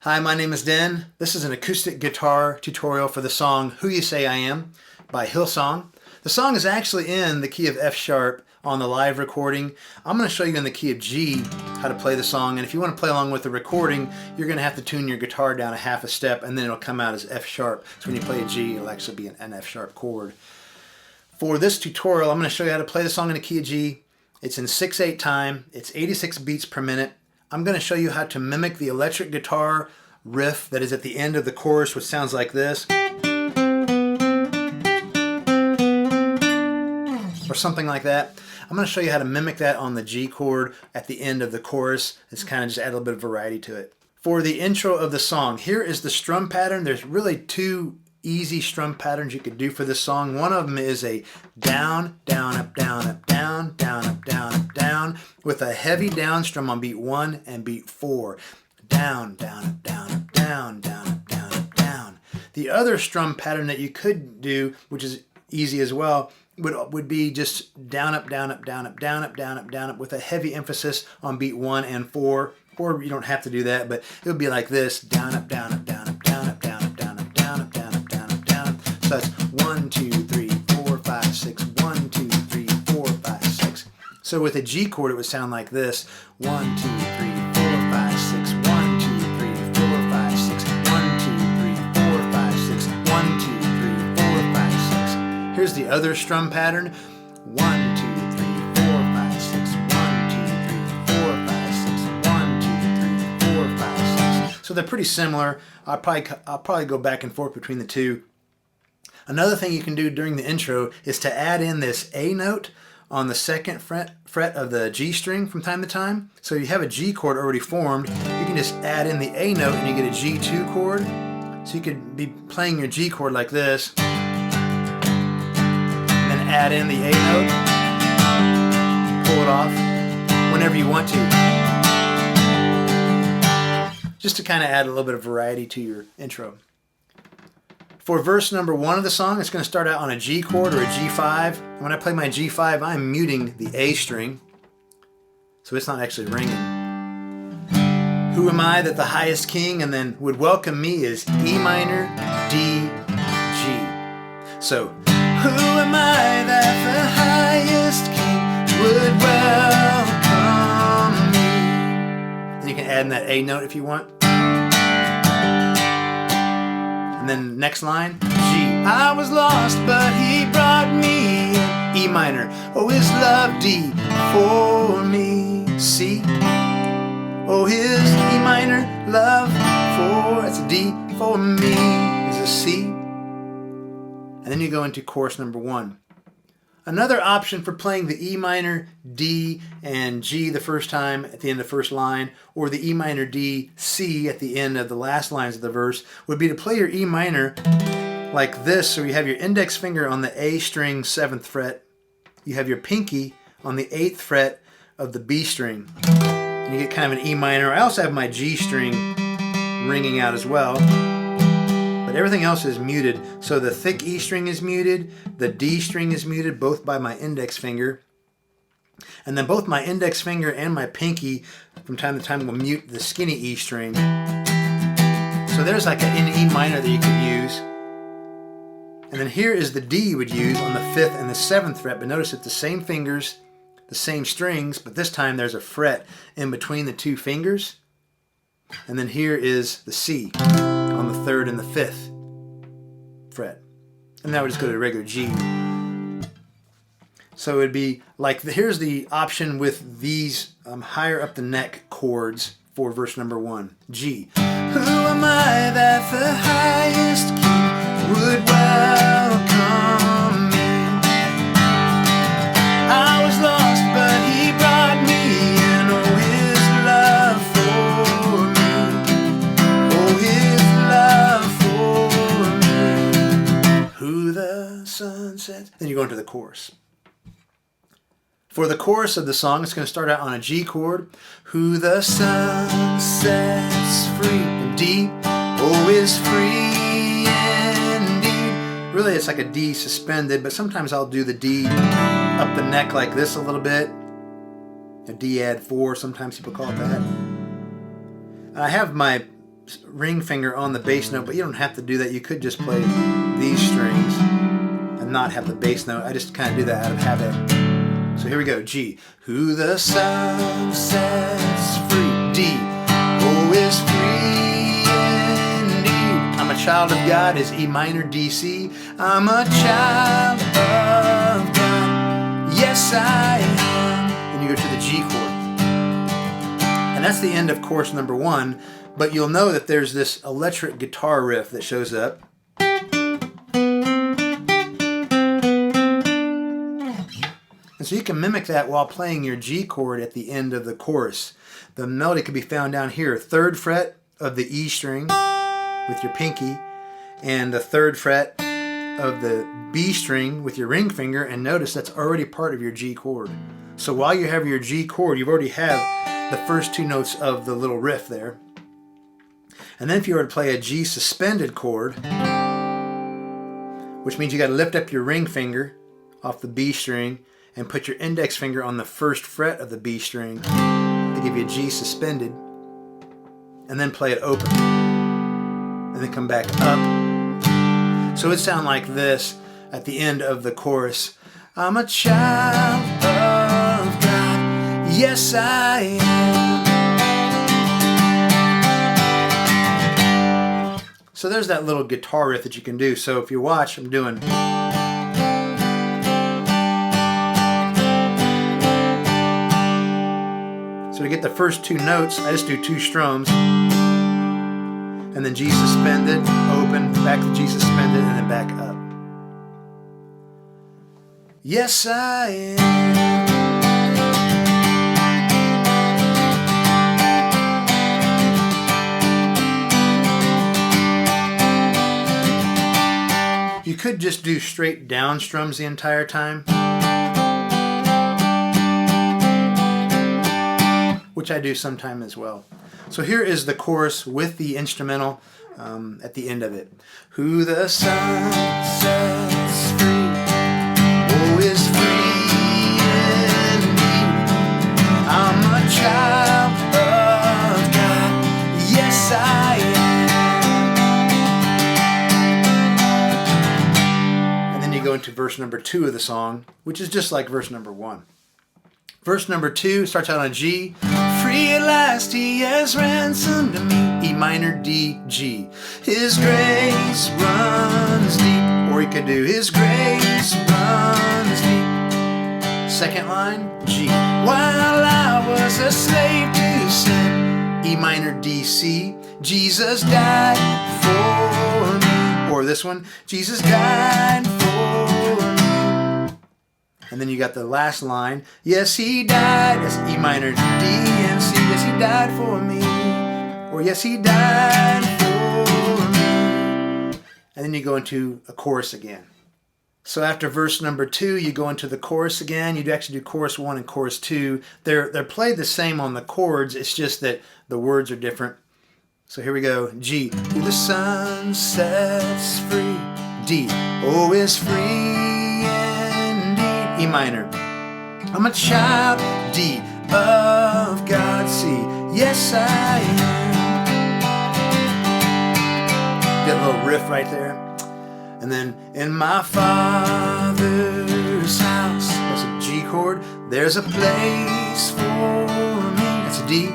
Hi, my name is Den. This is an acoustic guitar tutorial for the song Who You Say I Am by Hillsong. The song is actually in the key of F sharp on the live recording. I'm going to show you in the key of G how to play the song, and if you want to play along with the recording, you're going to have to tune your guitar down a half a step and then it'll come out as F sharp. So when you play a G, it'll actually be an F sharp chord. For this tutorial, I'm going to show you how to play the song in the key of G. It's in 6/8 time. It's 86 beats per minute. I'm going to show you how to mimic the electric guitar riff that is at the end of the chorus, which sounds like this. Or something like that. I'm going to show you how to mimic that on the G chord at the end of the chorus. It's kind of just add a little bit of variety to it. For the intro of the song, here is the strum pattern. There's really two easy strum patterns you could do for this song. One of them is a down, down, up, down, up, down, down, up, down, up, down, with a heavy down strum on beat 1 and beat 4. Down, down, up, down, up, down, down, up, down, up, down. The other strum pattern that you could do, which is easy as well, would be just down, up, down, up, down, up, down, up, down, up, down, up, with a heavy emphasis on beat 1 and 4. Or you don't have to do that, but it would be like this: down, up, down, up, down, up, down, up, down, up, down, up, down, up, down, up, down, up, down. So that's 1, 2, 3, 4, 5, 6. 1, 2, 3, 4, 5, 6. So with a G chord, it would sound like this: 1, 2, 3, 4, 5, 6. 1, 2, 3, 4, 5, 6. 1, 2, 3, 4, 5, 6. 1, 2, 3, 4, 5, 6. Here's the other strum pattern: 1, 2, 3, 4, 5, 6. 1, 2, 3, 4, 5, 6. 1, 2, 3, 4, 5, 6. So they're pretty similar. I'll probably go back and forth between the two. Another thing you can do during the intro is to add in this A note on the second fret of the G string from time to time. So you have a G chord already formed, you can just add in the A note and you get a G2 chord. So you could be playing your G chord like this, and then add in the A note, pull it off whenever you want to, just to kind of add a little bit of variety to your intro. For verse number 1 of the song, it's going to start out on a G chord or a G5. And when I play my G5, I'm muting the A string, so it's not actually ringing. Who am I that the highest king and then would welcome me is E minor, D, G. So, who am I that the highest king would welcome me? And you can add in that A note if you want. And then next line, G. I was lost, but he brought me in. E minor. Oh, his love, D, for me. C. Oh, his E minor love for, that's a D, for me is a C. And then you go into chorus number 1. Another option for playing the E minor, D, and G the first time at the end of the first line, or the E minor, D, C at the end of the last lines of the verse, would be to play your E minor like this. So you have your index finger on the A string 7th fret, you have your pinky on the 8th fret of the B string, and you get kind of an E minor. I also have my G string ringing out as well. But everything else is muted. So the thick E string is muted, the D string is muted, both by my index finger. And then both my index finger and my pinky from time to time will mute the skinny E string. So there's like an E minor that you could use. And then here is the D you would use on the 5th and the 7th fret. But notice it's the same fingers, the same strings, but this time there's a fret in between the two fingers. And then here is the C on the 3rd and the 5th fret. And now we just go to a regular G. So it would be like, here's the option with these higher up the neck chords for verse number 1. G. Who am I that the highest king would welcome me? I was lost, but he brought me in. Oh, his love for me. Oh, his love for me. Who the sun sets. Then you go into the chorus. For the chorus of the song, it's going to start out on a G chord. Who the sun sets free. D. Oh, is free indeed. Really, it's like a D suspended, but sometimes I'll do the D up the neck like this a little bit. A D add 4, sometimes people call it that. And I have my ring finger on the bass note, but you don't have to do that. You could just play these strings and not have the bass note. I just kind of do that out of habit. So here we go. G. Who the sun sets free. D. Oh, is free indeed. I'm a child of God is E minor, D, C. I'm a child of God. Yes, I am. And you go to the G chord. And that's the end of chorus number 1. But you'll know that there's this electric guitar riff that shows up. And so you can mimic that while playing your G chord at the end of the chorus. The melody can be found down here, 3rd fret of the E string with your pinky, and the 3rd fret of the B string with your ring finger, and notice that's already part of your G chord. So while you have your G chord, you've already have the first 2 notes of the little riff there. And then if you were to play a G suspended chord, which means you got to lift up your ring finger off the B string and put your index finger on the 1st fret of the B string to give you a G suspended, and then play it open, and then come back up. So it would sound like this at the end of the chorus. I'm a child of God, yes I am. So there's that little guitar riff that you can do. So if you watch, I'm doing. So to get the first 2 notes, I just do 2 strums, and then G suspended, open, back to G suspended, and then back up. Yes, I am. You could just do straight down strums the entire time, which I do sometime as well. So here is the chorus with the instrumental at the end of it. Who the sun sets free, oh, is free indeed. I'm a child of God, yes I am. And then you go into verse number 2 of the song, which is just like verse number 1. Verse number 2 starts out on G. Free at last he has ransomed me. E minor, D, G. His grace runs deep. Or you could do His grace runs deep. Second line, G. While I was a slave to sin. E minor, D, C. Jesus died for me. Or this one, Jesus died for me. And then you got the last line, yes, He died. That's E minor, D, and C. Yes, He died for me. Or yes, He died for me. And then you go into a chorus again. So after verse number 2, you go into the chorus again. You actually do chorus 1 and chorus 2. They're played the same on the chords. It's just that the words are different. So here we go. G. Who the sun sets free. D. Oh, is free. E minor. I'm a child, D, of God, C. Yes, I am. Get a little riff right there. And then, in my Father's house, that's a G chord. There's a place for me. That's a D.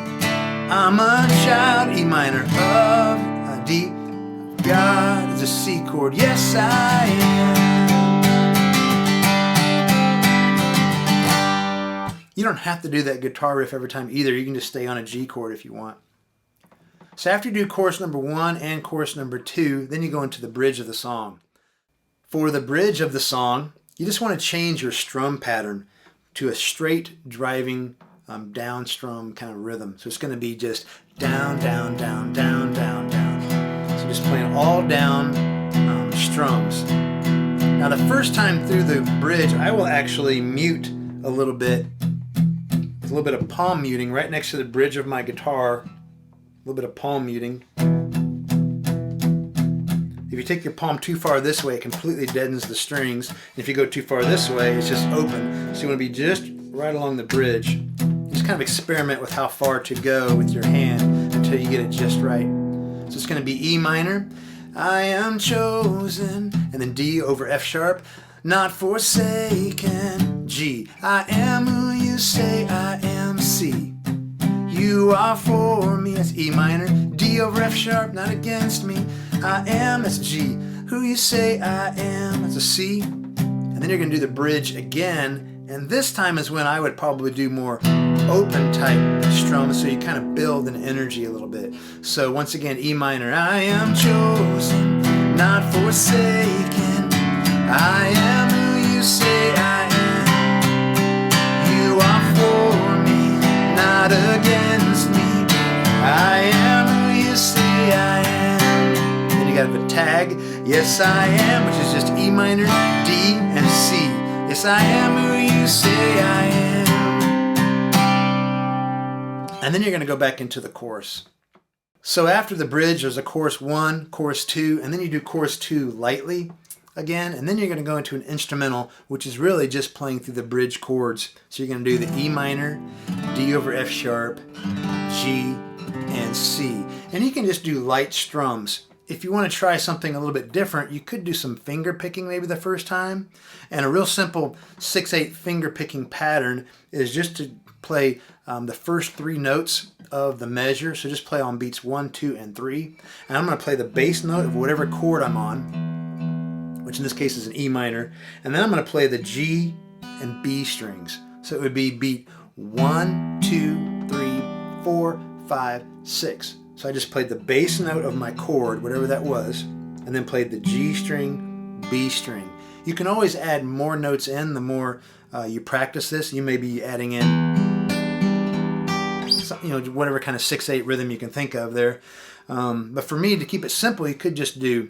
I'm a child, E minor, of a D. God is a C chord. Yes, I am. You don't have to do that guitar riff every time either. You can just stay on a G chord if you want. So after you do chorus number 1 and chorus number 2, then you go into the bridge of the song. For the bridge of the song, you just want to change your strum pattern to a straight driving down strum kind of rhythm. So it's going to be just down, down, down, down, down, down. So just playing all down strums. Now the first time through the bridge, I will actually mute a little bit. A little bit of palm muting right next to the bridge of my guitar. A little bit of palm muting. If you take your palm too far this way, it completely deadens the strings. And if you go too far this way, it's just open. So you want to be just right along the bridge. Just kind of experiment with how far to go with your hand until you get it just right. So it's going to be E minor, I am chosen, and then D over F sharp, not forsaken. G, I am who you say I am. C, you are for me, that's E minor. D over F sharp, not against me. I am, that's G, who you say I am, that's a C. And then you're going to do the bridge again, and this time is when I would probably do more open type strums, so you kind of build an energy a little bit. So once again, E minor, I am chosen, not forsaken. I am who you say I am. You are for me, not against me. I am who you say I am. Then you got a tag, yes I am, which is just E minor, D, and C. Yes I am who you say I am. And then you're going to go back into the chorus. So after the bridge, there's a chorus 1, chorus 2, and then you do chorus 2 lightly again, and then you're going to go into an instrumental, which is really just playing through the bridge chords. So you're going to do the E minor, D over F sharp, G, and C. And you can just do light strums. If you want to try something a little bit different, you could do some finger picking maybe the first time. And a real simple 6/8 finger picking pattern is just to play the first 3 notes of the measure. So just play on beats 1, 2, and 3. And I'm going to play the bass note of whatever chord I'm on, which in this case is an E minor. And then I'm going to play the G and B strings. So it would be beat 1, 2, 3, 4, 5, 6. So I just played the bass note of my chord, whatever that was, and then played the G string, B string. You can always add more notes in the more you practice this. You may be adding in whatever kind of 6/8 rhythm you can think of there. But for me, to keep it simple, you could just do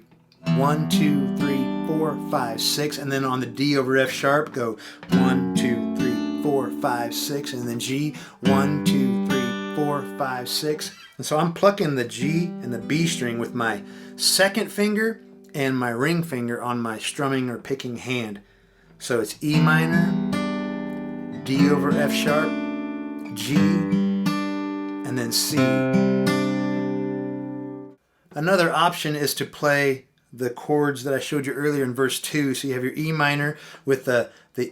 1, 2, 3, 4, 5, 6, and then on the D over F sharp, go 1, 2, 3, 4, 5, 6, and then G, 1, 2, 3, 4, 5, 6. And so I'm plucking the G and the B string with my second finger and my ring finger on my strumming or picking hand. So it's E minor, D over F sharp, G, and then C. Another option is to play the chords that I showed you earlier in verse 2. So you have your E minor with the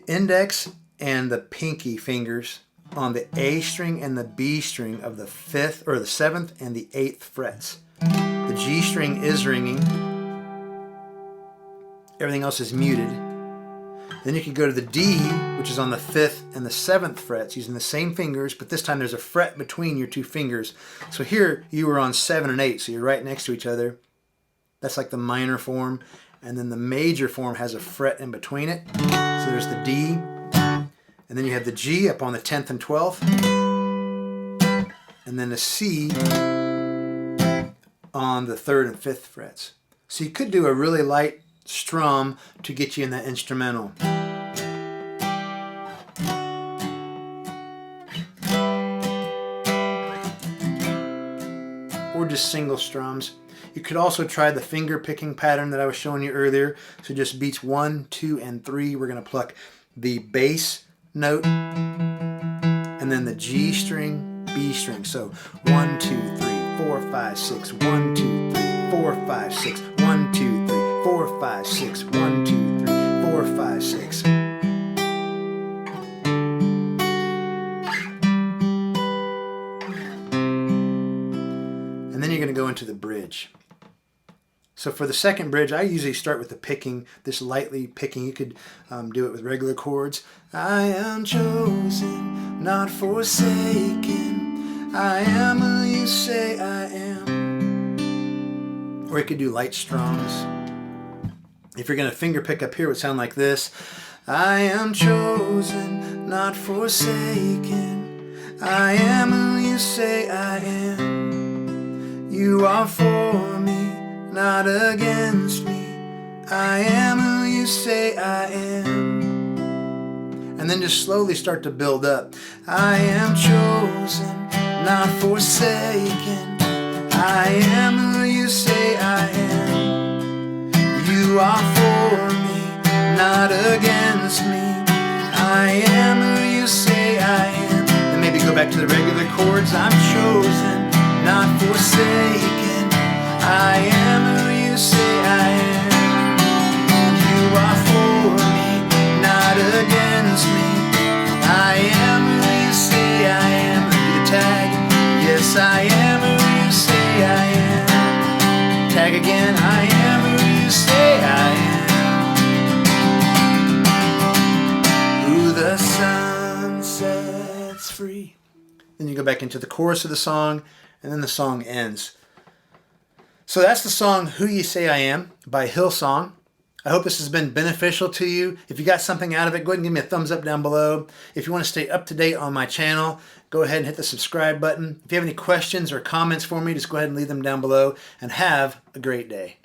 index and the pinky fingers on the A string and the B string of the 5th or the 7th and the 8th frets. The G string is ringing. Everything else is muted. Then you can go to the D, which is on the 5th and the 7th frets using the same fingers, but this time there's a fret between your 2 fingers. So here you were on 7 and 8, so you're right next to each other. That's like the minor form. And then the major form has a fret in between it. So there's the D. And then you have the G up on the 10th and 12th. And then the C on the 3rd and 5th frets. So you could do a really light strum to get you in that instrumental. Or just single strums. You could also try the finger picking pattern that I was showing you earlier. So just beats 1, 2, and 3. We're going to pluck the bass note and then the G string, B string. So 1, 2, 3, 4, 5, 6. 1, 2, 3, 4, 5, 6. 1, 2, 3, 4, 5, 6. 1, 2, 3, 4, 5, 6. And then you're going to go into the bridge. So for the second bridge, I usually start with the picking, this lightly picking. You could do it with regular chords. I am chosen, not forsaken. I am who you say I am. Or you could do light strums. If you're going to finger pick up here, it would sound like this. I am chosen, not forsaken. I am who you say I am. You are for me, not against me. I am who you say I am. And then just slowly start to build up. I am chosen, not forsaken. I am who you say I am. You are for me, not against me. I am who you say I am. And maybe go back to the regular chords. I'm chosen, not forsaken. I am who you say I am. You are for me, not against me. I am who you say I am. The tag. Yes, I am who you say I am. Tag again. I am who you say I am. Who the sun sets free. Then you go back into the chorus of the song, and then the song ends. So that's the song Who You Say I Am by Hillsong. I hope this has been beneficial to you. If you got something out of it, go ahead and give me a thumbs up down below. If you want to stay up to date on my channel, go ahead and hit the subscribe button. If you have any questions or comments for me, just go ahead and leave them down below, and have a great day.